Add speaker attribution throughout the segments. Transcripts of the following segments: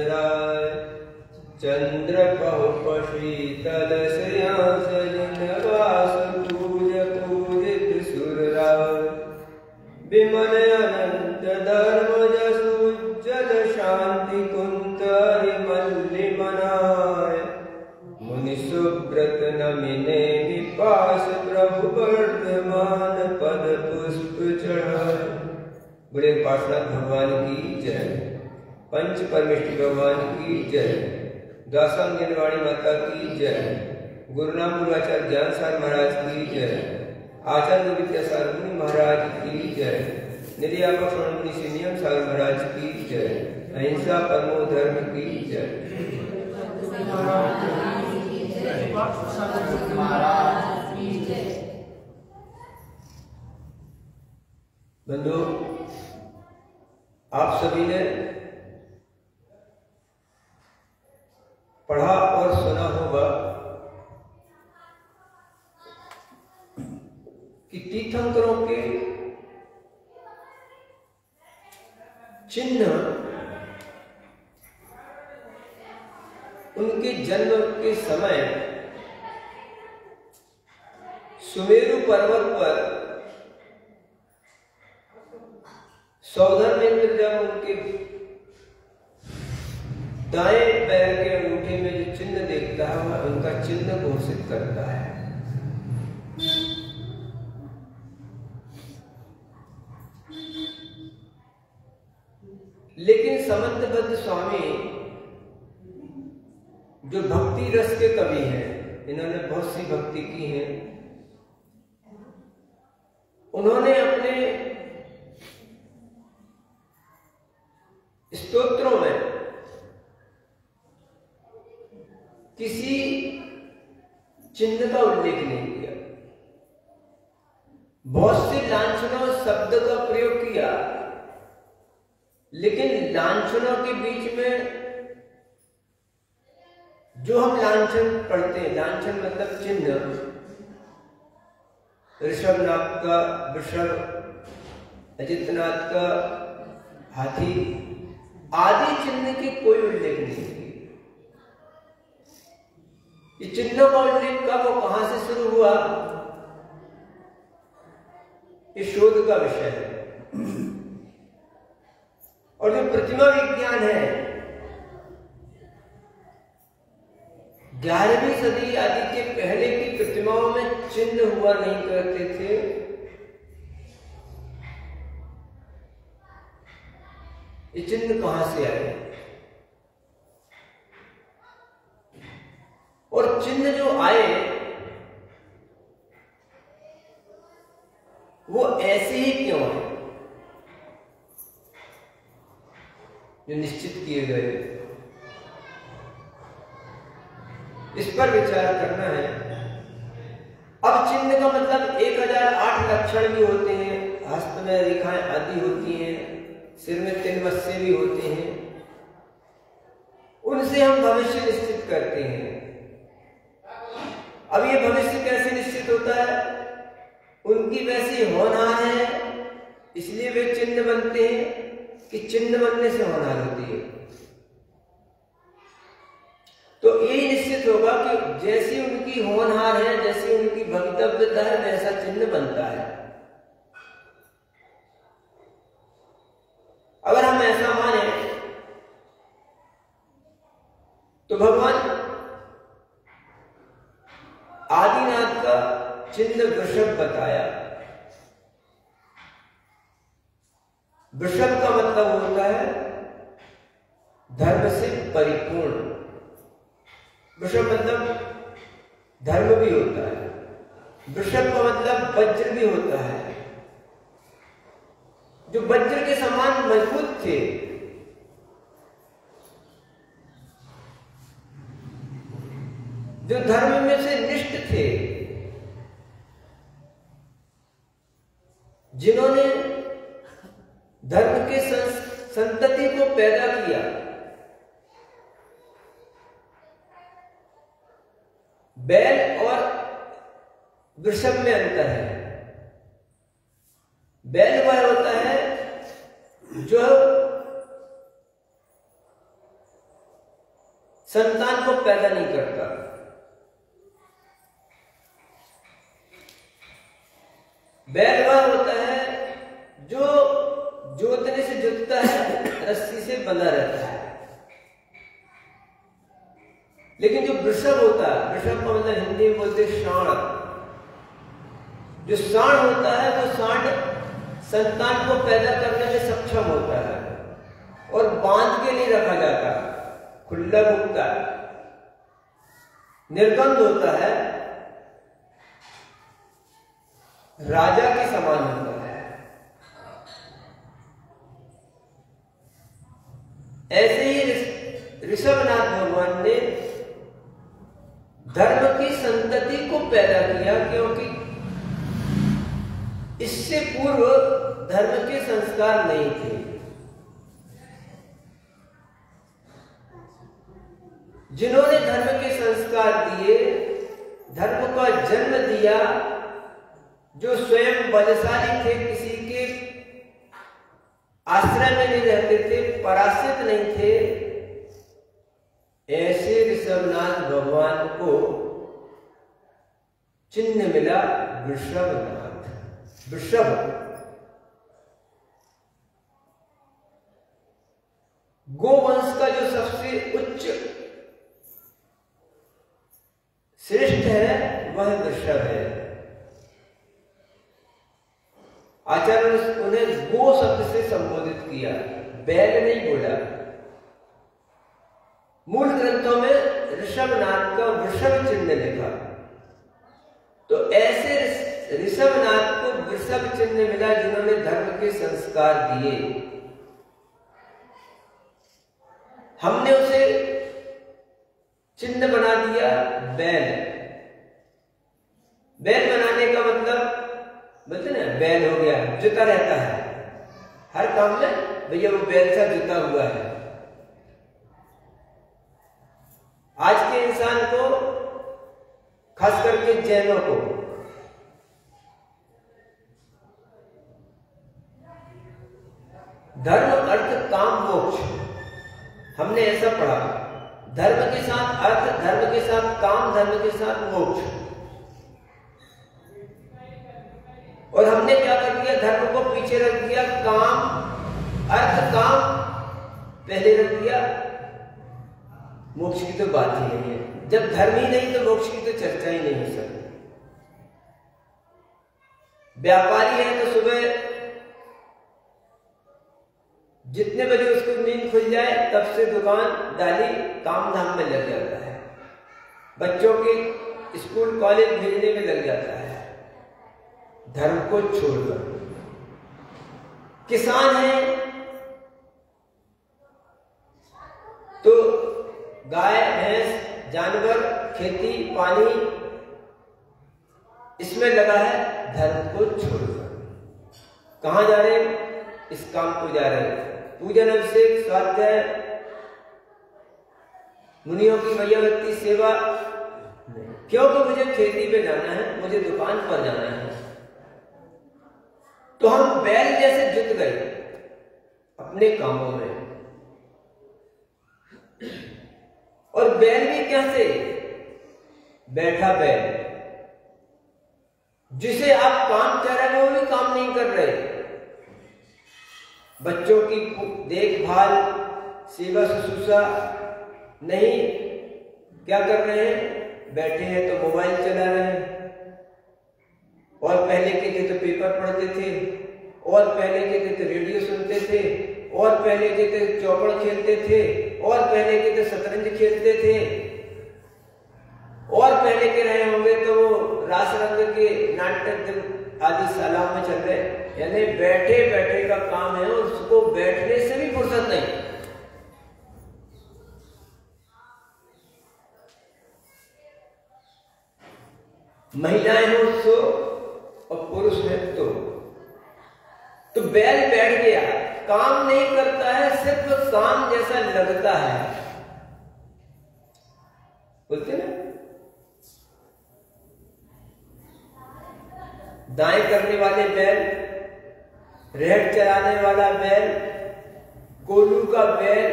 Speaker 1: राय चंद्र बहु शीतल वास पूजित सुर राय विमल अनंत धर्म जसुज्जल शांति कुंत मल्लि मनाय मुनि सुब्रत नमिने विपास प्रभु वर्धमान पद पुष्प चढ़ाए। बड़े पार्षद भगवान की जय, पंच परमेष्टि भगवान की जय, दासांगनवाणी माता की जय, गुरुनाम गुरुआचार्य ज्ञान सार महाराज की जय, आचार्य विद्यासागर मुनि महाराज की जय, निर्यापक मुनि सिनियम सागर महाराज की जय, अहिंसा परमो धर्म की जय। बंधु, आप सभी ने पढ़ा और सुना होगा कि तीर्थंकरों के चिन्ह उनके जन्म के समय सुमेरु पर्वत पर सौधर्मेंद्र जब उनके दाएं पैर के अंगूठे में जो चिन्ह देखता है वह उनका चिन्ह घोषित करता है। लेकिन समंतबद्ध स्वामी जो भक्ति रस के कवि हैं, इन्होंने बहुत सी भक्ति की है, उन्होंने अपने स्तोत्रों में किसी चिन्ह का उल्लेख नहीं किया। बहुत से लांछनों शब्द का प्रयोग किया, लेकिन लांछनों के बीच में जो हम लांछन पढ़ते हैं, लांछन मतलब चिन्ह, ऋषभनाथ का वृषभ, अजितनाथ का हाथी आदि चिन्ह के कोई उल्लेख नहीं किया। ये चिन्हों का उल्लेख कब और कहां से शुरू हुआ, ये शोध का विषय है। और जो प्रतिमा विज्ञान है, 11वीं सदी आदि के पहले की प्रतिमाओं में चिन्ह हुआ नहीं करते थे। ये चिन्ह कहां से आए, और चिन्ह जो आए वो ऐसे ही क्यों है जो निश्चित किए गए, इस पर विचार करना है। अब चिन्ह का मतलब 1008 लक्षण भी होते हैं, हस्त में रेखाएं आदि होती हैं, सिर में 3 मस्से भी होते हैं, उनसे हम भविष्य निश्चित करते हैं। अब ये भविष्य कैसे निश्चित होता है, उनकी वैसी होनहार है इसलिए वे चिन्ह बनते हैं कि चिन्ह बनने से होनहार होती है। तो यही निश्चित होगा कि जैसी उनकी होनहार है, जैसी उनकी भवितव्यता है, वैसा चिन्ह बनता है। अगर हम ऐसा माने तो भगवान आदिनाथ का चिन्ह वृषभ बताया। वृषभ का मतलब होता है धर्म से परिपूर्ण। वृषभ मतलब धर्म भी होता है, वृषभ का मतलब वज्र भी होता है, जो वज्र के समान मजबूत थे। जो धर्म में से निष्ठ थे, जिन्होंने धर्म के संतति को पैदा किया। बैल और वृषभ में अंतर है। बैल वह होता है जो संतान को पैदा नहीं करता। बैल वह होता है जो जोतने से जुतता है, रस्सी से बंधा रहता है। लेकिन जो वृषभ होता है, वृषभ का मतलब हिंदी में बोलते सांड, जो सांड होता है वो सांड संतान को पैदा करने में सक्षम होता है और बांध के नहीं रखा जाता, खुला घूमता है, निर्गंध होता है, राजा के समान होता है। ऐसे ही ऋषभनाथ भगवान ने धर्म की संतति को पैदा किया, क्योंकि इससे पूर्व धर्म के संस्कार नहीं थे। जिन्होंने धर्म के संस्कार दिए, धर्म का जन्म दिया, जो स्वयं बलशाली थे, किसी के आश्रय में नहीं रहते थे, पराश्रित नहीं थे, ऐसे ऋषभनाथ भगवान को चिन्ह मिला वृषभनाथ। वृषभ गोवंश का जो सबसे उच्च श्रेष्ठ है वह वृषभ है। आचार्य ने उन्हें गो शब्द से संबोधित किया, बैल नहीं बोला। मूल ग्रंथों में ऋषभनाथ का वृषभ चिन्ह लिखा, तो ऐसे ऋषभनाथ को वृषभ चिन्ह मिला जिन्होंने धर्म के संस्कार दिए। हमने उसे चिन्ह बना दिया बैल। बैल बनाने का मतलब बोलते ना, बैल हो गया, जुता रहता है हर काम में, भैया वो बैल सा जुता हुआ है। आज के इंसान को, खास करके जैनों को, धर्म अर्थ काम मोक्ष, हमने ऐसा पढ़ा, धर्म के साथ अर्थ, धर्म के साथ काम, धर्म के साथ मोक्ष। और हमने क्या कर दिया, धर्म को पीछे रख दिया, काम अर्थ काम पहले रख दिया, मोक्ष की तो बात ही नहीं है। जब धर्म ही नहीं तो मोक्ष की तो चर्चा ही नहीं हो सकती। व्यापारी है तो सुबह जितने बजे उसको नींद खुल जाए तब से दुकान डाली, काम धाम में लग जाता है, बच्चों के स्कूल कॉलेज भेजने में लग जाता है, धर्म को छोड़कर। किसान है तो गाय भैंस जानवर खेती पानी इसमें लगा है, धर्म को छोड़कर। कहां जा रहे हैं, इस काम को जा रहे हैं, पूजन अभिषेक स्वाध्याय मुनियों की वैयावृत्ति सेवा, क्योंकि मुझे खेती पे जाना है, मुझे दुकान पर जाना है। तो हम बैल जैसे जुट गए अपने कामों में। और बैल भी कैसे, बैठा बैल, जिसे आप काम कर रहे हैं वो भी काम नहीं कर रहे। बच्चों की देखभाल सेवा शुश्रूषा नहीं, क्या कर रहे हैं, बैठे हैं तो मोबाइल चला रहे हैं। और पहले के थे तो पेपर पढ़ते थे, और पहले के थे तो रेडियो सुनते थे, और पहले के थे चौपड़ खेलते थे, और पहले के थे शतरंज खेलते थे, और पहले के रहे होंगे तो वो रास रंग के नाटक आदि शालाओं में चल रहे। यानी बैठे बैठे का काम है, उसको बैठने से भी फुर्सत नहीं। महिलाएं हो सो और पुरुष है तो बैल बैठ गया, काम नहीं करता है, सिर्फ काम जैसा लगता है, बोलते ना, दाएं करने वाले बैल, रेहड़ चलाने वाला बैल, कोल्हू का बैल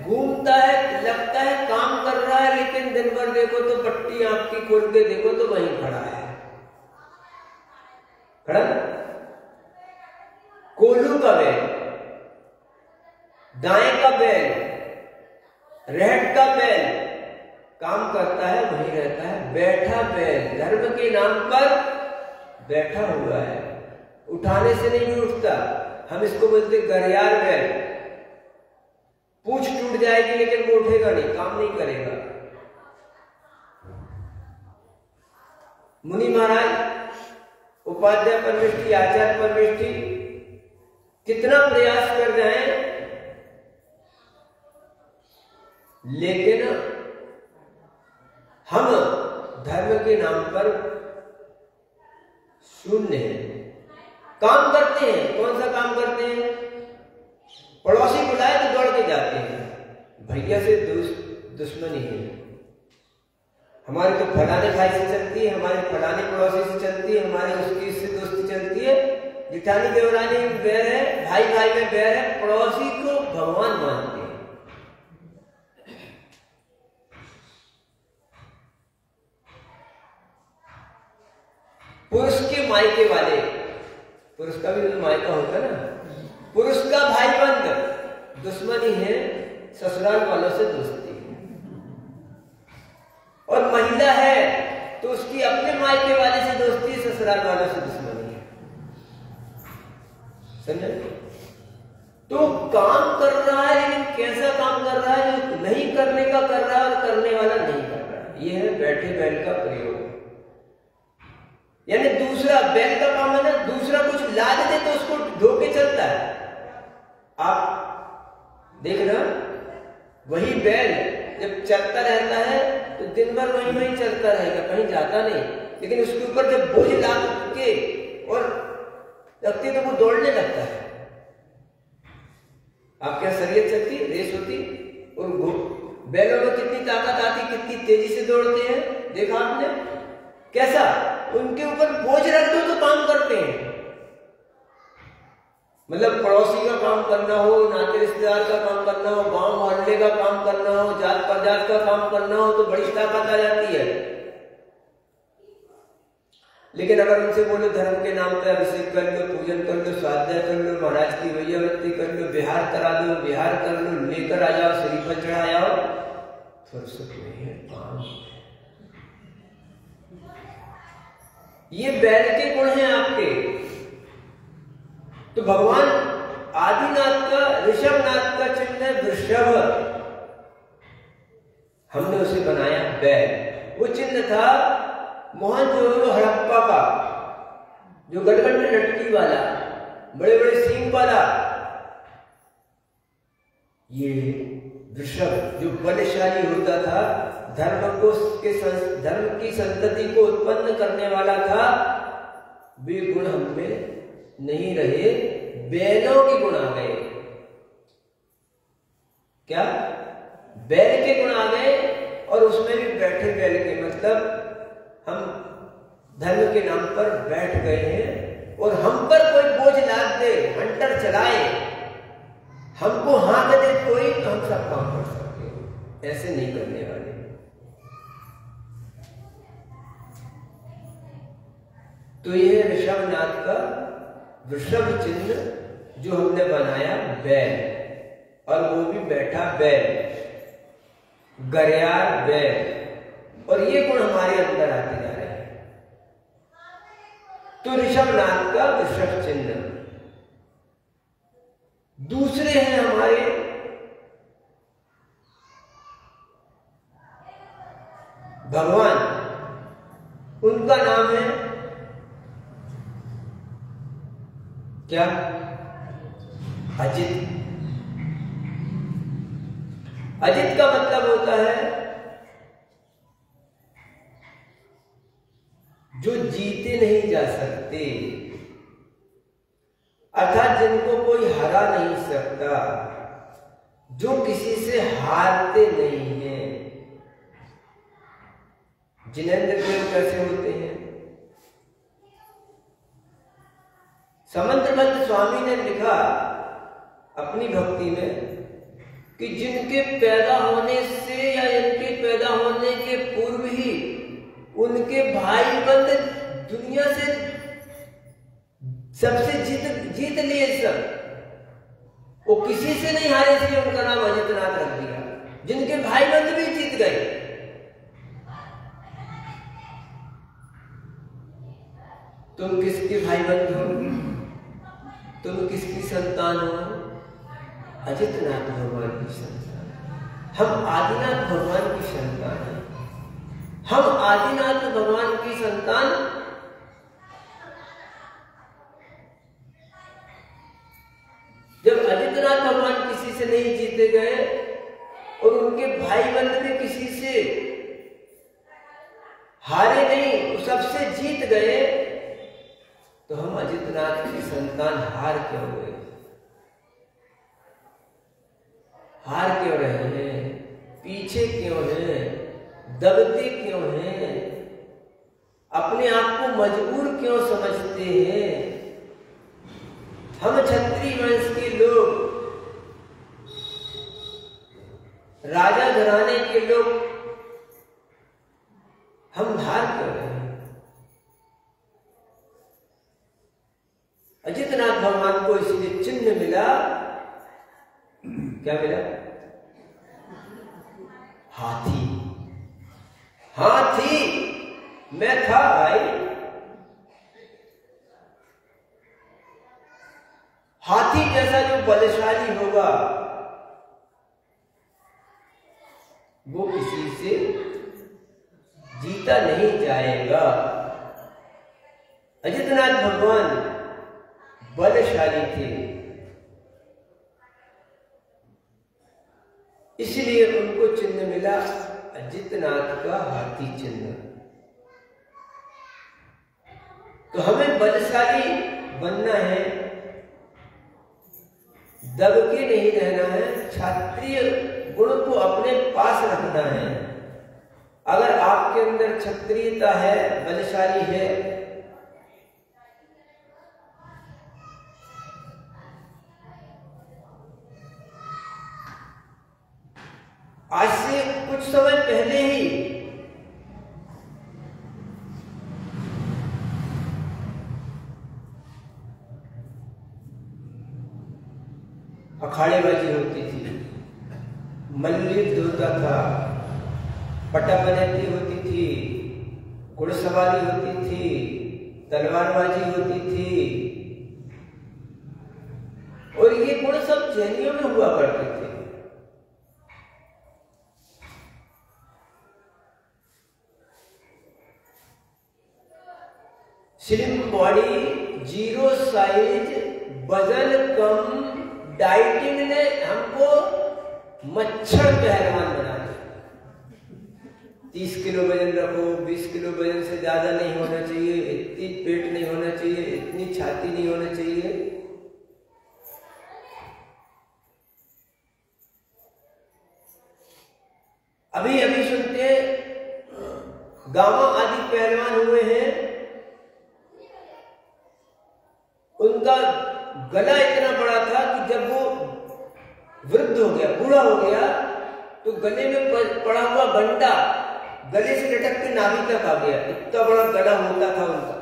Speaker 1: घूमता है, लगता है काम कर रहा दिन भर देखो तो पट्टी आपकी खोल के देखो तो वहीं खड़ा है, खड़ा। कोल्हू का बैल, दाएं का बैल, रेहट का बैल काम करता है वहीं रहता है। बैठा बैल धर्म के नाम पर बैठा हुआ है, उठाने से नहीं उठता। हम इसको बोलते गरियार बैल। पूंछ टूट जाएगी लेकिन वो उठेगा नहीं, काम नहीं करेगा। मुनि महाराज, उपाध्याय परमेष्ठी, आचार्य परमेष्ठी कितना प्रयास कर जाए, लेकिन हम धर्म के नाम पर शून्य हैं। काम करते हैं, कौन सा काम करते हैं? पड़ोसी बुलाए तो दौड़ के जाते हैं, भैया से दुश्मनी है। हमारे तो फलाने भाई से चलती है, हमारे फलाने पड़ोसी से चलती है, हमारे उसकी से दोस्ती चलती है, जिठानी देवरानी में बैर है, भाई भाई में बैर है, पड़ोसी को भगवान मानते हैं। पुरुष के मायके वाले, पुरुष का भी तो मायका होता है ना, पुरुष का भाई बंद दुश्मनी है, ससुराल वालों से दोस्ती है। और महिला है तो उसकी अपने मायके वाले से दोस्ती है, ससुराल वालों से दुश्मनी है। समझे? तो काम कर रहा है, लेकिन कैसा काम कर रहा है? जो नहीं करने का कर रहा है और करने वाला नहीं कर रहा है। यह है बैठे बैल का प्रयोग। यानी दूसरा बैल का काम है ना, दूसरा कुछ लाद दे तो उसको ढोके चलता है। आप देखना, वही बैल जब चलता रहता है तो दिन भर वहीं चलता रहेगा, कहीं जाता नहीं। लेकिन उसके ऊपर जब बोझ लाद के और रखते तो वो दौड़ने लगता है। आप क्या शरीर चलती, रेस होती, और बैलों में कितनी ताकत आती, कितनी तेजी से दौड़ते हैं, देखा आपने कैसा? उनके ऊपर बोझ रख दो तो काम करते हैं। मतलब पड़ोसी का काम करना हो, नाते रिश्तेदार का काम करना हो, गांव मोहल्ले का काम करना हो, जात परजात का काम करना हो तो बड़ी ताकत आ जाती है। लेकिन अगर उनसे बोलो धर्म के नाम पे अभिषेक कर लो, पूजन कर लो, स्वाध्याय कर लो, महाराज की वैयावृत्ति कर लो, बिहार करा दो, बिहार कर लो, लेकर आ जाओ, श्रीफल चढ़ा जाओ, फुर्सत नहीं है काम। ये बैल के गुण हैं आपके। तो भगवान आदिनाथ का, ऋषभनाथ का चिन्ह है वृषभ, हमने उसे बनाया बैल। वो चिन्ह था मोहनजोदड़ो हड़प्पा का, जो गड़गड़ में लटकी वाला, बड़े बड़े सींग वाला, ये वृषभ जो बलशाली होता था, धर्म की संतति को उत्पन्न करने वाला था। वे गुण हमें नहीं रहे, बैलों के गुण आ गए। क्या? बैल के गुण आ गए, और उसमें भी बैठे बैल के, मतलब हम धर्म के नाम पर बैठ गए हैं। और हम पर कोई बोझ लाद दे, हंटर चलाए, हमको हाँक दे कोई, तो हम सब काम कर सकते हैं, ऐसे नहीं करने वाले। तो यह ऋषभनाथ का वृषभ चिन्ह जो हमने बनाया बैल, और वो भी बैठा बैल, गरियार बैल, और ये गुण हमारे अंदर आते जा रहे हैं। तो ऋषभनाथ का वृषभ चिन्ह। दूसरे हैं हमारे भगवान, उनका नाम है क्या? अजित। अजित का मतलब होता है जो जीते नहीं जा सकते, अर्थात जिनको कोई हरा नहीं सकता, जो किसी से हारते नहीं हैं। जिनेंद्र देव कैसे होते हैं? समंतबंध स्वामी ने लिखा अपनी भक्ति में कि जिनके पैदा होने से या इनके पैदा होने के दुनिया से सबसे जीत लिए सब, वो किसी से नहीं हारे, इसलिए उनका नाम अजितनाथ रख दिया। जिनके भाई बंद भी जीत गए। तुम किसके भाई बंद हो? तुम किसकी संतान हो? अजितनाथ भगवान की संतान। हम आदिनाथ भगवान की संतान हैं। हम आदिनाथ भगवान की संतान जब अजितनाथ भगवान किसी से नहीं जीते गए और उनके भाई बंद भी किसी से हारे नहीं, सबसे जीत गए, तो हम अजितनाथ की संतान हार क्यों गए? हार क्यों रहे हैं? पीछे क्यों हैं? दबते क्यों हैं? अपने आप को मजबूर क्यों समझते हैं? हम क्षत्रिय वंश के लोग, राजा घराने के लोग, हम हार क्यों रहे हैं? अजितनाथ भगवान को इसलिए चिन्ह मिला, क्या मिला? हाथी। हाथी मैं था भाई। हाथी जैसा जो बलशाली होगा वो किसी से जीता नहीं जाएगा। अजितनाथ भगवान बलशाली थे, इसलिए उनको चिन्ह मिला अजितनाथ का हाथी चिन्ह। तो हमें बलशाली बनना है, दब के नहीं रहना है, क्षत्रिय गुण को अपने पास रखना है। अगर आपके अंदर क्षत्रियता है, बलशाली है, आज से कुछ समय पहले ही अखाड़ेबाजी होती थी, मल्लयुद्ध होता था, पटापनैती होती थी, घुड़सवारी होती थी, तलवारबाजी होती थी, और ये गुण सब जैनियों में हुआ करते थे। स्लिम बॉडी, जीरो साइज, वजन कम, डाइटिंग ने हमको मच्छर पहलवान बना दिया। 30 किलो वजन रखो, 20 किलो वजन से ज्यादा नहीं होना चाहिए, इतनी पेट नहीं होना चाहिए, इतनी छाती नहीं होना चाहिए। अभी अभी सुनते हैं गामा आदि पहलवान हुए हैं, उनका गला इतना बड़ा था कि जब वो वृद्ध हो गया, बूढ़ा हो गया, तो गले में पड़ा हुआ गंडा गले से लटक के नाभि तक आ गया। इतना बड़ा गला होता था उनका।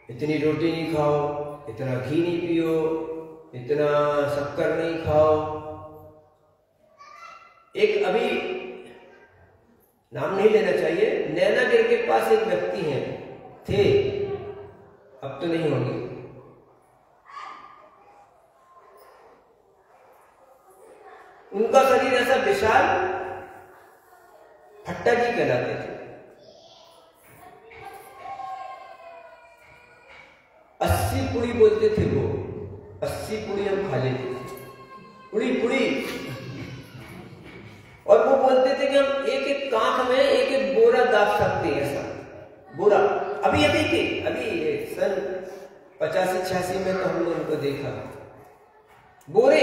Speaker 1: इतनी रोटी नहीं खाओ, इतना घी नहीं पियो, इतना शक्कर नहीं खाओ। एक अभी नाम नहीं लेना चाहिए, नैनागिर के पास एक व्यक्ति हैं, थे, अब तो नहीं होंगे। उनका शरीर ऐसा विशाल, फट्टा जी कहलाते थे। 80 पुड़ी बोलते थे वो, 80 पुड़ी हम खा लेते थे, पुड़ी पुड़ी। और वो बोलते थे कि हम एक एक कांख में एक एक बोरा दाब सकते हैं, ऐसा बोरा। अभी अभी के अभी सन 85-86 में तो हमने उनको देखा, बोरे,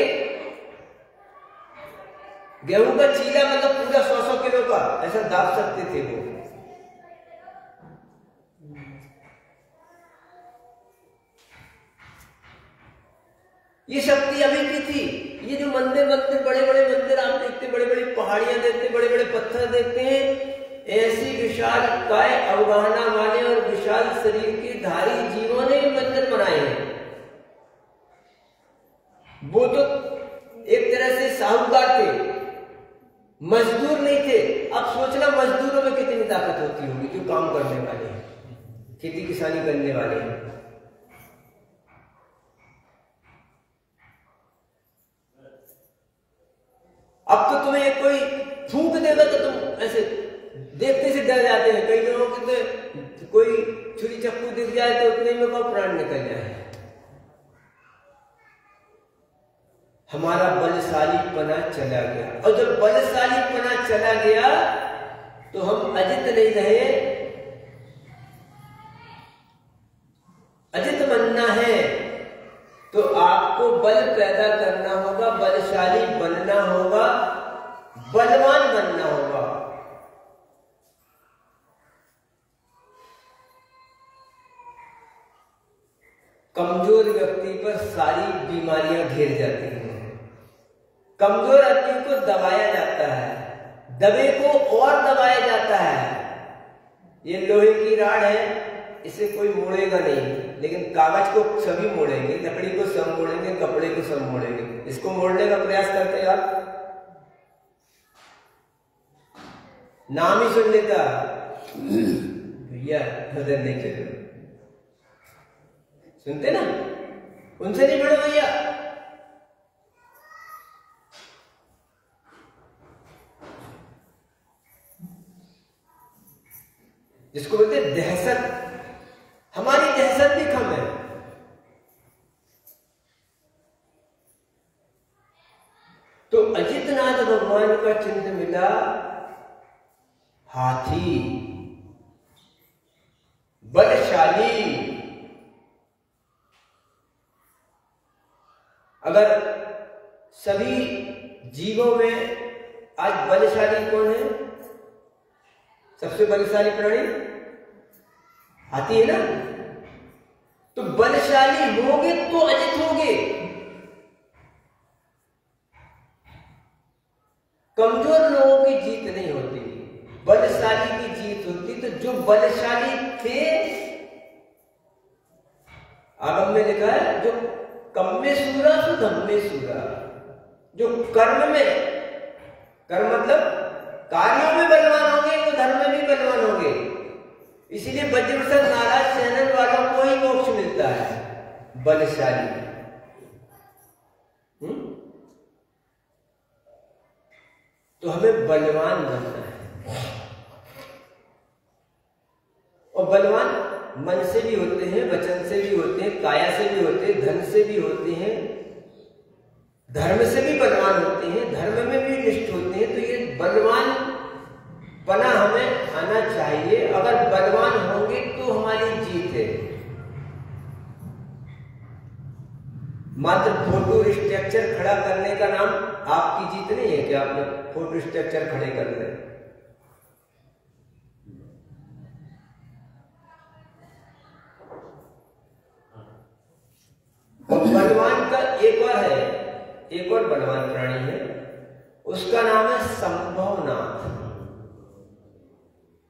Speaker 1: गेहूं का चीला मतलब पूरा 100-100 किलो का ऐसा दाब सकते थे वो। ये शक्ति अभी की थी। ये जो मंदिर मंदिर बड़े बड़े मंदिर आप देखते, बड़े बड़ी पहाड़ियां देखते, बड़े बड़े पत्थर देखते हैं, ऐसी विशाल काय अवगाहना वाले और विशाल शरीर के धारी जीवों ने मंदिर बनाए हैं। वो तो एक तरह से साहूकार थे, मजदूर नहीं थे। अब सोचना मजदूरों में कितनी ताकत होती होगी जो काम करने वाले हैं, खेती किसानी करने वाले हैं। अब तो तुम्हें कोई थूक देगा तो तुम ऐसे देखते से डर जाते हैं। कई लोगों के तो कोई छुरी चक्कू दिख जाए तो उतने में को प्राण निकल जाए। हमारा बलशालीपना चला गया, और जब बलशालीपना चला गया तो हम अजित नहीं रहे। अजित बनना है तो आपको बल पैदा करना होगा, बलशाली बनना होगा, बलवान बनना होगा। कमजोर व्यक्ति पर सारी बीमारियां घेर जाती हैं। कमजोर आदमी को दबाया जाता है, दबे को और दबाया जाता है। ये लोहे की राड है, इसे कोई मोड़ेगा नहीं, लेकिन कागज को सभी मोड़ेंगे, लकड़ी को सब मोड़ेंगे, कपड़े को सब मोड़ेंगे। इसको मोड़ने का प्रयास करते हैं आप, नाम ही सुन लेता भैया नजर नहीं चले, सुनते ना, उनसे नहीं पढ़ो भैया। जिसको बोलते दहशत, हमारी दहशत भी कम है। तो अजितनाथ भगवान का चिन्ह मिला हाथी, बलशाली। अगर सभी जीवों में आज बलशाली कौन है? सबसे बलशाली प्राणी हाथी है ना। तो बलशाली होगे तो अजित होगे। कमजोर लोगों की जीत नहीं होती, बलशाली की जीत होती। तो जो बलशाली थे, आगम में लिखा है जो कम्मे सूरा तो धम्मे सूरा, जो कर्म में, कर्म मतलब कार्यों में बलवान होंगे तो धर्म में भी बलवान होंगे। इसीलिए वज्रवसन नाराज सेनन वालों को ही मोक्ष मिलता है, बलशाली। तो हमें बलवान बनना है, और बलवान मन से भी होते हैं, वचन से भी होते हैं, काया से भी होते हैं, धन से भी होते हैं, धर्म से भी बलवान होते हैं, धर्म में भी निष्ठ होते हैं। तो ये बलवान बना हमें आना चाहिए। अगर बलवान होंगे तो हमारी जीत है। मात्र फोटो स्ट्रक्चर खड़ा करने का नाम आपकी जीत नहीं है कि आपने फोटो स्ट्रक्चर खड़े कर रहे। बलवान का एक और बलवान प्राणी है, उसका नाम है संभवनाथ।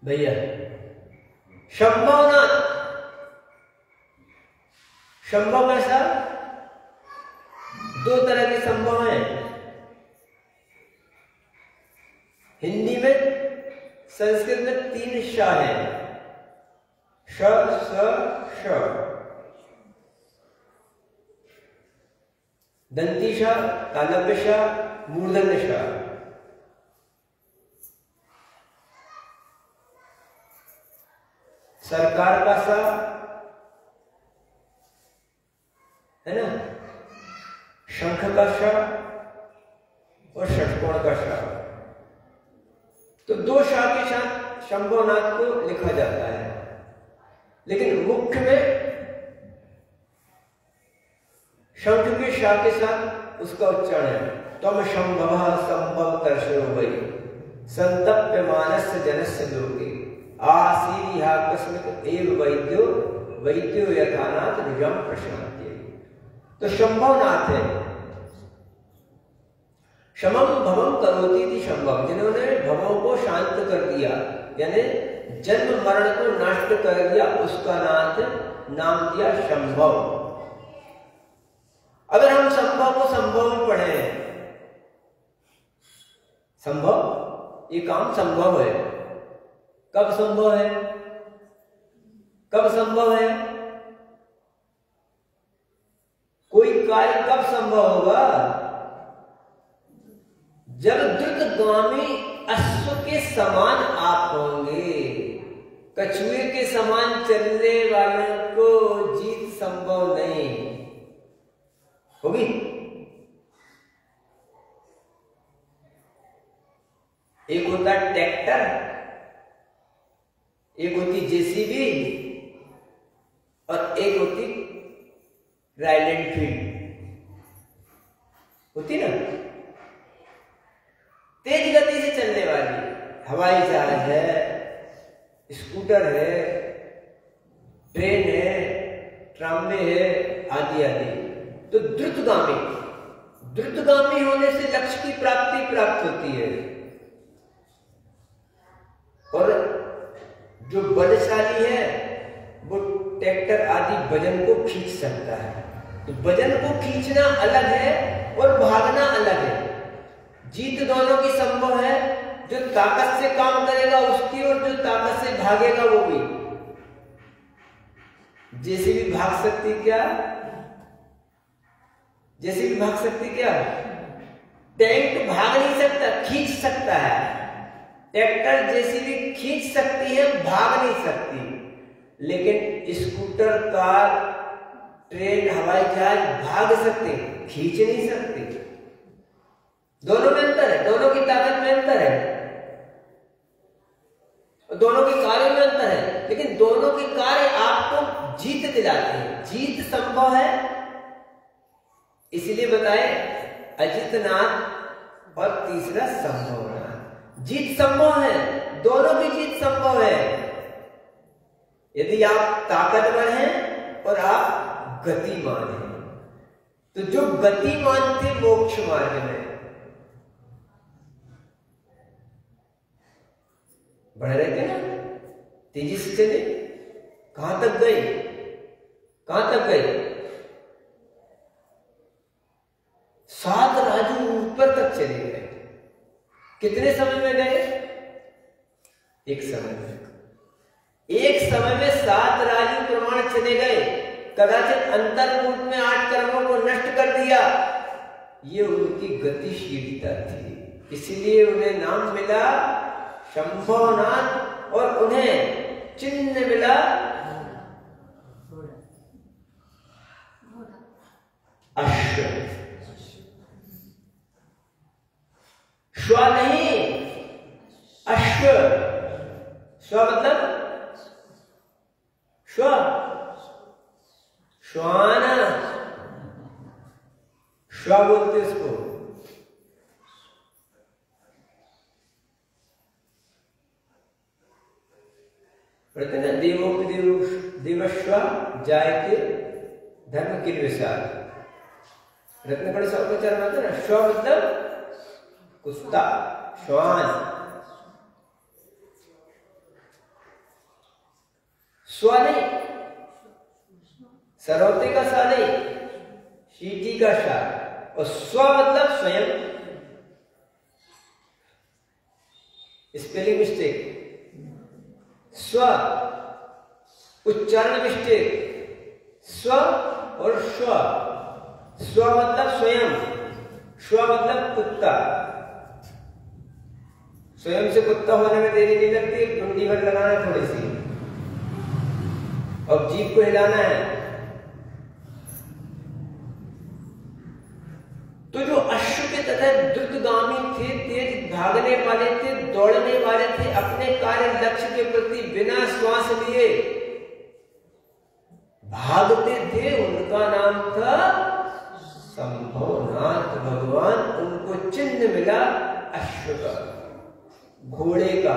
Speaker 1: भैया संभवनाथ, संभव ऐसा दो तरह के संभव हैं। हिंदी में, संस्कृत में 3 श है, श, स, श। दंती श, तालव्य श, मूर्धन्य श। सरकार का सा है ना, शंख का श और षटकोण का श। तो 2 श के साथ शंभवनाथ को लिखा जाता है, लेकिन मुख्य में शंख के श के साथ उसका उच्चारण है। तम शंभव संभव दर्शो वै संतप्य मानस्य जनस्य लोके आसीरिहा कस्मिक एव वैद्यो वैद्यो यथानाथ निजम प्रशांति। तो शंभवनाथ है। शमम भवम करोति थी शंभव, जिन्होंने भवों को शांत कर दिया, यानी जन्म मरण को नष्ट कर दिया, उसका नाम दिया शंभव। अगर हम संभव को संभव में पढ़े, संभव, ये काम संभव है। कब संभव है? कब संभव है? कोई कार्य कब संभव होगा? जब द्रुतगामी अश्व के समान आप होंगे। कछुए के समान चलने वालों को जीत संभव नहीं होगी। एक होता ट्रैक्टर, एक होती जेसीबी और एक होती रॉयल एनफील्ड, होती ना, तेज गति से चलने वाली। हवाई जहाज है, स्कूटर है, ट्रेन है, ट्रामे है, आदि आदि। तो द्रुतगामी होने से लक्ष्य की प्राप्ति प्राप्त होती है। और जो बलशाली है वो ट्रैक्टर आदि वजन को खींच सकता है। तो वजन को खींचना अलग है और भागना अलग है। जीत दोनों की संभव है, जो ताकत से काम करेगा उसकी और जो ताकत से भागेगा वो भी। जेसीबी भाग सकती क्या? जेसीबी भाग सकती क्या? टैंक भाग नहीं सकता, खींच सकता है। ट्रैक्टर जेसीबी खींच सकती है, भाग नहीं सकती। लेकिन स्कूटर, कार, ट्रेन, हवाई जहाज भाग सकते, खींच नहीं सकते। दोनों में अंतर है, दोनों की ताकत में अंतर है, दोनों के कार्य में अंतर है, लेकिन दोनों के कार्य आपको जीत दिलाते हैं। जीत संभव है, इसलिए बताए अजितनाथ और तीसरा संभवनाथ। जीत संभव है, दोनों की जीत संभव है यदि आप ताकतवर हैं और आप गतिमान हैं। तो जो गतिमान थे मोक्ष मार्ग में बढ़ रहे थे ना, तेजी से चले। कहां तक गए? कहां तक गए? 7 राजू ऊपर तक चले गए। कितने समय में गए? एक समय में। एक समय में 7 राजू प्रमाण चले गए। कदाचित अंतर्मुख में 8 कर्मों को नष्ट कर दिया। ये उनकी गतिशीलता थी, इसलिए उन्हें नाम मिला शंभवनाथ और उन्हें चिन्ह मिला अश्व। श्व नहीं, अश्व। श्व मतलब श्व, श्वान, श्व बोलते इसको। देवश्व जायते धर्म के विशाल। रत्नकड़ी सर्वोच्चारण आता है ना, श्व मतलब कुत्ता, श्वान। स्व नहीं, सरौते का सा नहीं, शीटी का शा। और स्व मतलब स्वयं। स्पेलिंग मिस्टेक, स्व उच्चारण मिस्टेक। स्व और स्व। स्व मतलब स्वयं, स्व मतलब कुत्ता। स्वयं से कुत्ता होने में देरी नहीं लगती, कुंडी भर लगाना थोड़ी सी और जीभ को हिलाना है। तो जो अश्व के तथा द्रुतगामी थे, तेज भागने वाले थे, दौड़ने वाले थे, अपने कार्य लक्ष्य के प्रति बिना श्वास लिए भागते थे, उनका नाम था संभवनाथ। भगवान उनको चिन्ह मिला अश्व का, घोड़े का।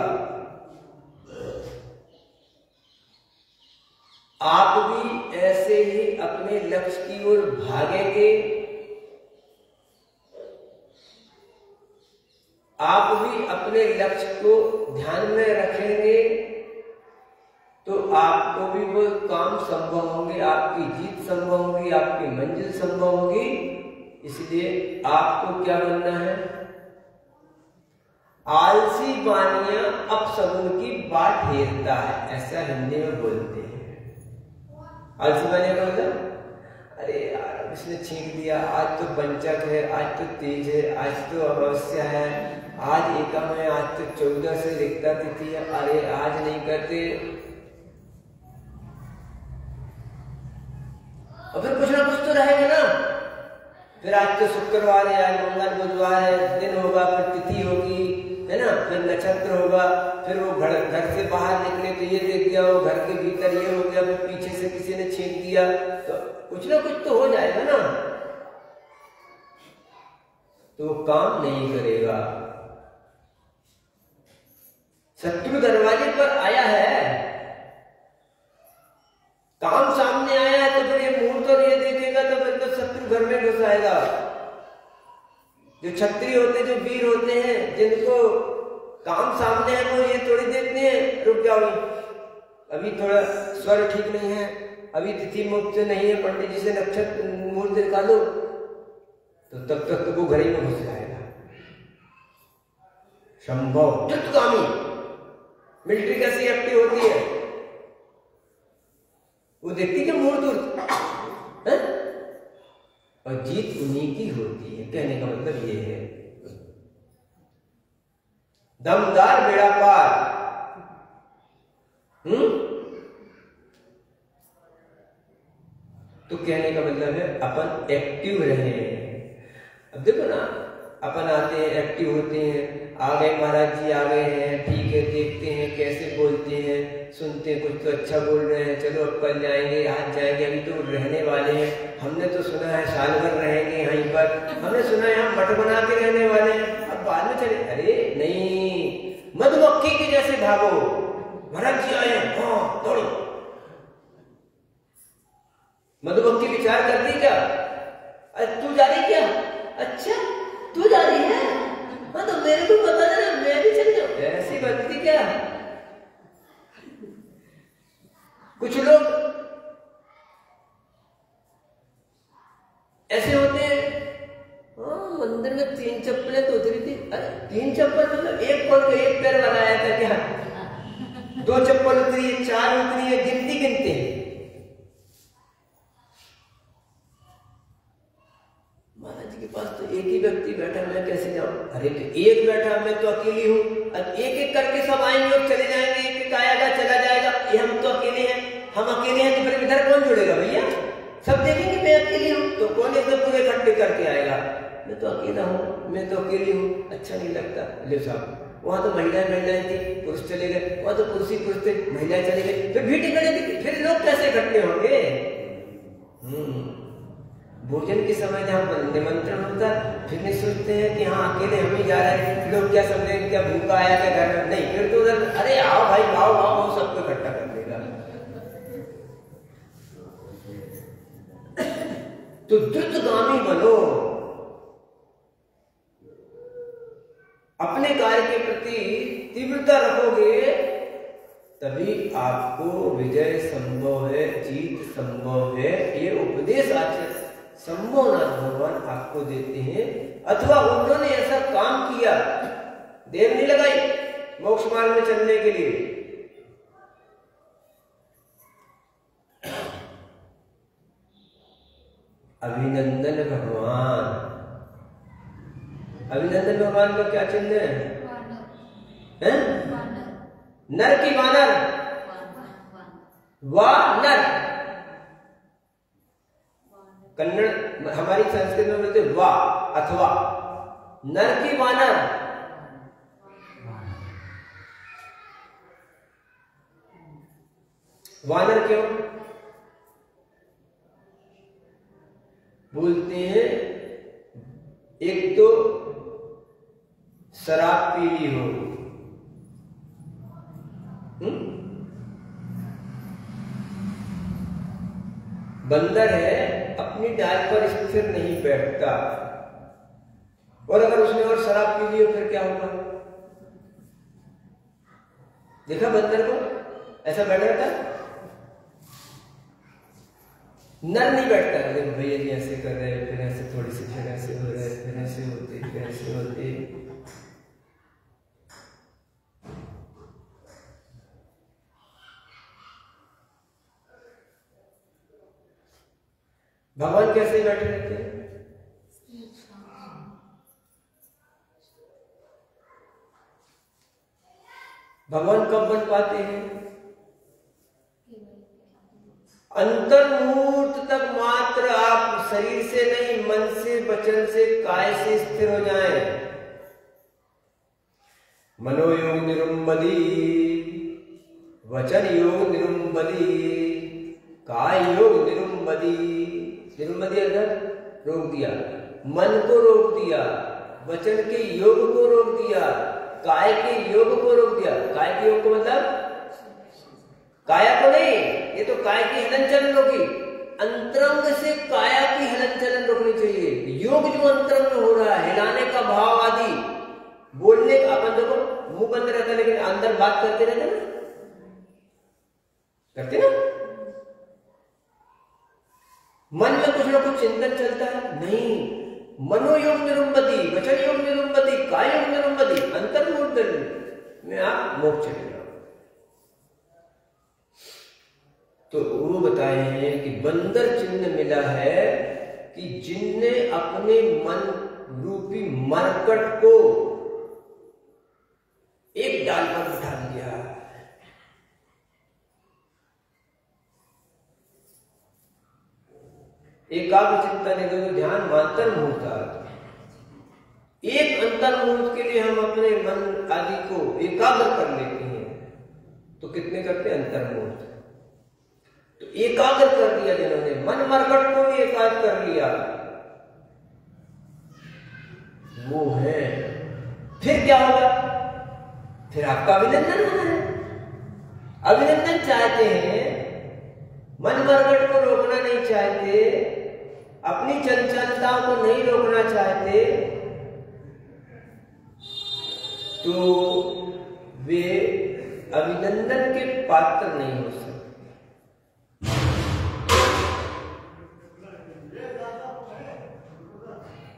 Speaker 1: आप भी ऐसे ही अपने लक्ष्य की ओर भागेंगे, आप भी अपने लक्ष्य को ध्यान में रखेंगे, तो आपको भी वो काम संभव होंगे, आपकी जीत संभव होगी, आपकी मंजिल संभव होगी। इसलिए आपको क्या बनना है? आलसी बानिया अपशगुन की बाट हेरता है, ऐसा हिंदी में बोलते हैं। आलसी बानिया का मतलब, अरे यार इसने छींक दिया, आज तो पंचक है, आज तो तेज है, आज तो अमावस्या है, आज एकम है, आज तो 14 से रिक्ता तिथि है, अरे आज नहीं करते। और फिर कुछ ना कुछ तो रहेगा ना, फिर आज तो शुक्रवार है, आज मंगल बुधवार है, दिन होगा, फिर तिथि होगी, है ना, फिर नक्षत्र होगा, फिर वो घर से बाहर निकले तो ये देख दिया, वो घर के भीतर ये हो गया, फिर पीछे से किसी ने छींक दिया, तो कुछ ना कुछ तो हो जाएगा ना, तो वो काम नहीं करेगा। शत्रु दरवाजे पर आया है, काम सामने आया है, तो फिर ये मुहूर्त और ये देखेगा, तो फिर तो शत्रु घर में घुस आएगा। जो क्षत्रिय होते, जो वीर होते हैं, जिनको काम सामने है, वो ये थोड़ी देखते हैं रुक जाओ, अभी थोड़ा स्वर ठीक नहीं है, अभी तिथि मुक्त नहीं है, पंडित जी से नक्षत्र मुहूर्त निकालो, तो तब तक तो वो घर ही में घुस जाएगा। संभव द्रुतगामी मिलिट्री कैसी एक्टिव होती है, वो देखती कि मुहूर्त है, और जीत उन्हीं की होती है। कहने का मतलब ये है, दमदार बेड़ा पार। तो कहने का मतलब है अपन एक्टिव रहे। अब देखो ना, अपन आते हैं, एक्टिव होते हैं, आ गए महाराज जी आ गए हैं, ठीक है, देखते हैं कैसे बोलते हैं, सुनते हैं, कुछ तो अच्छा बोल रहे हैं, चलो अब कल जाएंगे, आज जाएंगे, अभी तो रहने वाले हैं, हमने तो सुना है साल भर रहेंगे यहीं पर, हमने सुना है हम मठ बना के रहने वाले हैं, अब बाद में चले, अरे नहीं, मधुमक्खी के जैसे भागो, महाराज जी आए, हाँ दौड़ो। मधुमक्खी विचार करती क्या, तू जा रही क्या, अच्छा तू जा रही है, हाँ तो मेरे को बता देना, मैं भी चल जाऊं, ऐसी बनती क्या। कुछ लोग ऐसे होते हैं, हाँ मंदिर में 3 चप्पलें तो उतरी थी, अरे 3 चप्पल मतलब एक कौन का एक पैर बनाया था क्या, 2 चप्पल उतरी है, 4 उतरी है, गिनती गिनते हैं। महाराज जी के पास तो एक ही व्यक्ति बैठा, मैं कैसे जाऊं, अरे तो एक बैठा, मैं तो अकेली हूं, अब एक एक करके सब आएंगे और चले जाएंगे, एक एक आएगा चला जाएगा, ये हम तो अकेले हैं, हम अकेले हैं, तो फिर इधर कौन जुड़ेगा भैया, सब देखेंगे मैं अकेली हूं, तो कौन एकदम पूरे इकट्ठे करके आएगा, मैं तो अकेला हूं, मैं तो अकेली हूं, अच्छा नहीं लगता। ले साहब, वहां तो महिलाएं थी, पुरुष चले गए, वहां तो पुरुष ही पुरुष थे, महिलाएं चले गए, फिर भीड़ टिकड़े थी, फिर लोग कैसे इकट्ठे होंगे। भोजन के समय जहाँ निमंत्रण होता, फिर नहीं सोचते हैं कि हाँ अकेले हम ही जा रहे हैं, लोग क्या समझेंगे, क्या भूखा आया क्या घर में, नहीं, फिर तो उधर अरे आओ भाई आओ आओ, वो सबको इकट्ठा कर देगा। तो द्रुतगामी बनो, अपने कार्य के प्रति तीव्रता रखोगे, तभी आपको विजय संभव है, जीत संभव है। ये उपदेश आचरण संभवनाथ भगवान आपको देते हैं, अथवा उन्होंने ऐसा काम किया, देर नहीं लगाई मोक्ष मार्ग में चलने के लिए। अभिनंदन भगवान, अभिनंदन भगवान का क्या चिन्ह है? नर की वानर, वानर, कन्नड़ हमारी संस्कृत में बोलते वा अथवा, नर की वानर, वानर क्यों बोलते हैं? एक तो शराब पी ली हो, बंदर है अपनी डाल पर स्थिर नहीं बैठता। और अगर उसने और शराब पी ली फिर क्या होगा? देखा बंदर को ऐसा बैठ रहता है, नर नहीं बैठता। अरे भैया जी ऐसे कर रहे हैं, फिर ऐसे थोड़ी सी, फिर ऐसे हो रहे, फिर ऐसे होते, फिर ऐसे होते। भगवान कैसे बैठे रहते हैं? भगवान कब बन पाते हैं? अंतर्मूर्त तक मात्र आप शरीर से नहीं, मन से, वचन से, काय से स्थिर हो जाएं। मनोयोग निरुम्बदी, वचन योग निरुम्बदी, काय योग निरुम्बदी। निरुम्बदी अंदर रोक दिया, मन को रोक दिया, वचन के योग को रोक दिया, काय के योग को रोक दिया। काय के योग को मतलब काया को नहीं, ये तो काय की हलन चलन रोकी, अंतरंग से काया की हलन चलन रोकनी चाहिए। योग जो अंतरंग में हो रहा है, हिलाने का भाव आदि, बोलने का, अपन देखो मुंह बंद रहता है लेकिन अंदर बात करते रहते ना, करते ना। मन में कुछ ना कुछ चिंतन चलता है नहीं। मनोयोग निरुम्बदी, वचन योग निरुम्बदी, काय योग निरुम्बदी, अंतर्मूर्त में आप मोक्ष चले जाओ। तो वो बताए हैं कि बंदर चिन्ह मिला है कि जिनने अपने मन रूपी मरकट को एक डाल पर उठा लिया। एकाग्र चिंता निगम ध्यान मांतर मुहूर्त। एक अंतर मुहूर्त के लिए हम अपने मन आदि को एकाग्र कर लेते हैं, तो कितने करते हैं? अंतर मुहूर्त। तो एकाग्र कर दिया जिन्होंने, मन मरकट को भी एकाग्र कर लिया, वो है। फिर क्या होगा? फिर आपका अभिनंदन होना है। अभिनंदन चाहते हैं, मन मरकट को रोकना नहीं चाहते, अपनी चंचलताओं को नहीं रोकना चाहते, तो वे अभिनंदन के पात्र नहीं हो सकते।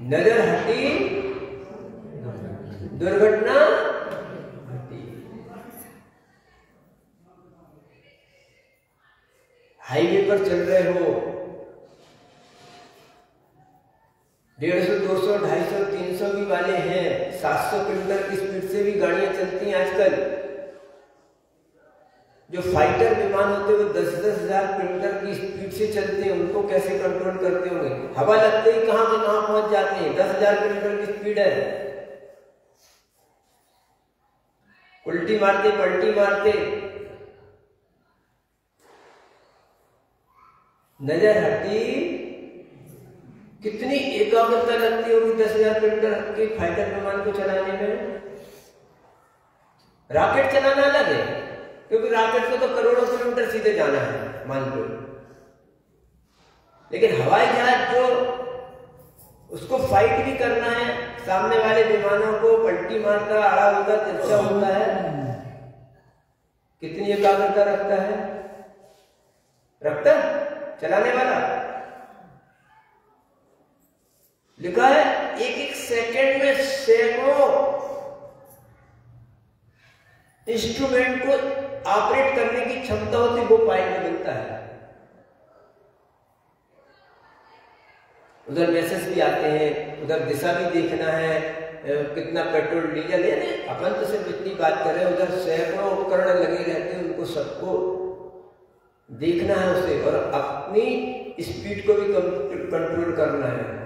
Speaker 1: नजर हटी दुर्घटना घटी। हाईवे पर चल रहे हो, 150, 200, 250, 300 भी वाले हैं, 700 किलोमीटर की स्पीड से भी गाड़ियां चलती हैं आजकल। जो फाइटर विमान होते हैं वो 10-10 हजार किलोमीटर की स्पीड से चलते हैं, उनको कैसे कंट्रोल करते होंगे? हवा लगते ही कहां से कहां पहुंच जाते हैं। 10,000 किलोमीटर की स्पीड है, उल्टी मारते पलटी मारते। नजर हटी, कितनी एकाग्रता लगती होगी 10,000 किलोमीटर के फाइटर विमान को चलाने में। रॉकेट चलाना अलग है, क्योंकि रॉकेट से तो करोड़ों किलोमीटर सीधे जाना है मान लो, लेकिन हवाई जहाज जो उसको फाइट भी करना है, सामने वाले विमानों को पलटी मारता, आड़ा होता, तिरछा होता है, कितनी एकाग्रता रखता है? रखता चलाने वाला। लिखा है एक एक सेकंड में सैकड़ों इंस्ट्रूमेंट को ऑपरेट करने की क्षमता होती, वो पाइप में मिलता है। उधर मैसेज भी आते हैं, उधर दिशा भी देखना है, कितना पेट्रोल डीजल है। अपन तो सिर्फ इतनी बात कर रहे हैं, उधर सैकड़ों उपकरण लगे रहते हैं, उनको सबको देखना है उसे, और अपनी स्पीड को भी कंट्रोल करना है।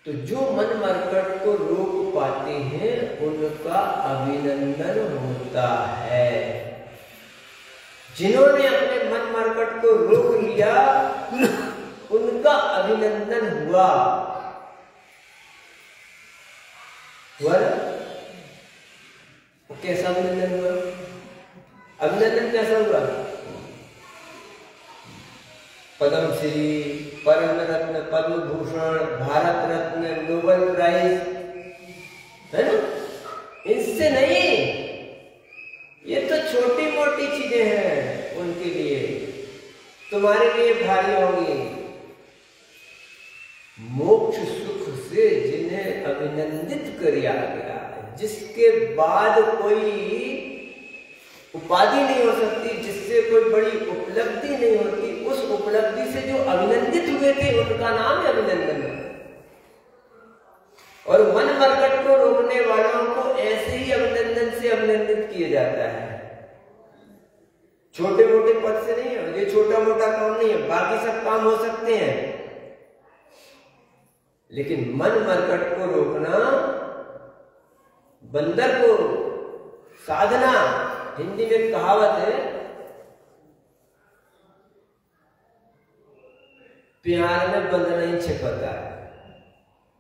Speaker 1: तो जो मन मरकट को रोक पाते हैं उनका अभिनंदन होता है। जिन्होंने अपने मन मरकट को रोक लिया उनका अभिनंदन हुआ। हुआ ना? कैसा अभिनंदन हुआ? अभिनंदन कैसा हुआ? पद्म श्री, परम रत्न, पद्म भूषण, भारत रत्न, नोबेल प्राइज, है ना? इससे नहीं, ये तो छोटी मोटी चीजें हैं उनके लिए, तुम्हारे लिए भारी होंगी। मोक्ष सुख से जिन्हें अभिनंदित किया गया, जिसके बाद कोई उपाधि नहीं हो सकती, जिससे कोई बड़ी उपलब्धि नहीं होती, उस उपलब्धि से जो अभिनंदित हुए थे उनका नाम है अभिनंदन। और मन मरकट को रोकने वालों को ऐसे ही अभिनंदन से अभिनंदित किया जाता है। छोटे मोटे पद से नहीं है, ये छोटा मोटा काम नहीं है, बाकी सब काम हो सकते हैं, लेकिन मन मरकट को रोकना, बंदर को साधना, हिंदी में कहावत है, प्यार में बंदर नहीं छिपता।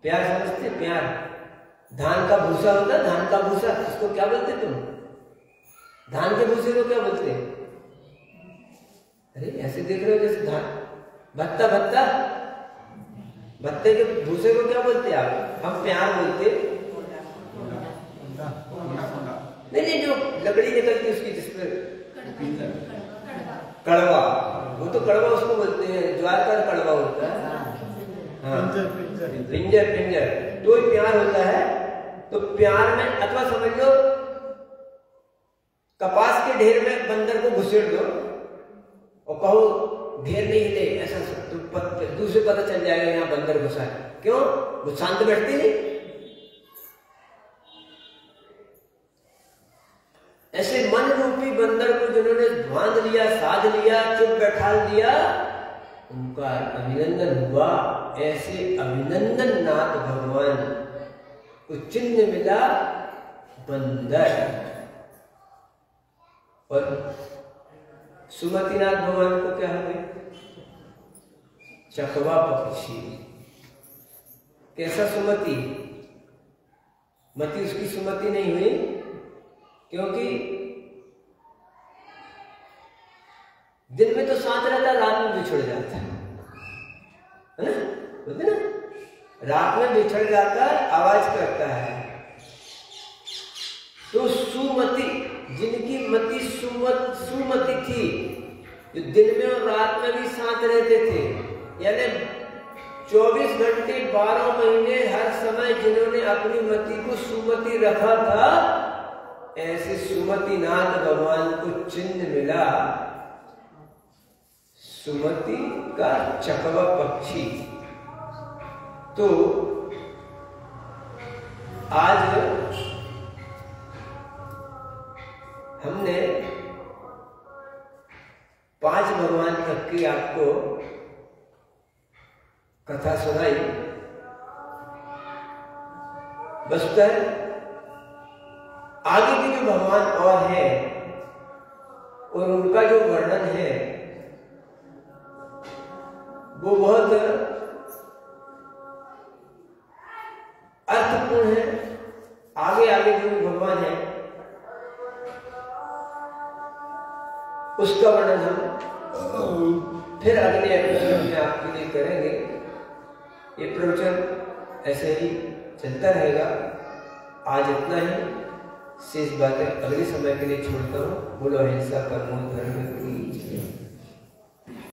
Speaker 1: प्यार समझते? प्यार धान का भूसा होता है, धान का भूसा, इसको क्या बोलते तुम? धान के भूसे को क्या बोलते? अरे ऐसे देख रहे हो जैसे धान, भत्ता, भत्ता, भत्ते के भूसे को क्या बोलते आप? हम प्यार बोलते नहीं, जो लकड़ी निकलती है उसकी, जिसपे कड़वा, वो तो कड़वा उसको बोलते हैं, ज्वार का कड़वा होता है। हाँ, पिंजर, पिंजर तो ही प्यार होता है। तो प्यार में, अथवा समझ लो कपास के ढेर में बंदर को घुसेड़ दो और कहो ढेर नहीं हिले, ऐसा तो दूसरे पता चल जाएगा यहाँ बंदर घुसा है। क्यों? वो शांत बैठती नहीं। ऐसे मन रूपी बंदर को जिन्होंने बांध लिया, साध लिया, चुप बैठा दिया, उनका अभिनंदन हुआ। ऐसे अभिनंदन नाथ भगवान को चिन्ह मिला बंदर। और सुमतिनाथ भगवान को क्या हुए? चकवा पक्षी। कैसा सुमति? मति उसकी सुमति नहीं हुई, क्योंकि दिन में तो साथ रहता, रात में बिछड़ जाता है ना? बोलते ना, रात में बिछड़ जाता, आवाज करता है। तो सुमति, जिनकी मति सुमति थी, जो दिन में और रात में भी साथ रहते थे, यानी 24 घंटे 12 महीने हर समय जिन्होंने अपनी मति को सुमति रखा था, ऐसे सुमतिनाथ भगवान को चिन्ह मिला सुमति का चकवा पक्षी। तो आज हमने 5 भगवान तक की आपको कथा सुनाई। बसकर आगे भी जो भगवान और है और उनका जो वर्णन है वो बहुत अर्थपूर्ण है। आगे आगे जो भगवान है उसका वर्णन हम फिर अगले एपिसोड में आपके लिए करेंगे। ये प्रवचन ऐसे ही चलता रहेगा। आज इतना ही, शेष बातें अगले समय के लिए छोड़ता हूँ। बोलो अहिंसा परमो धर्म की।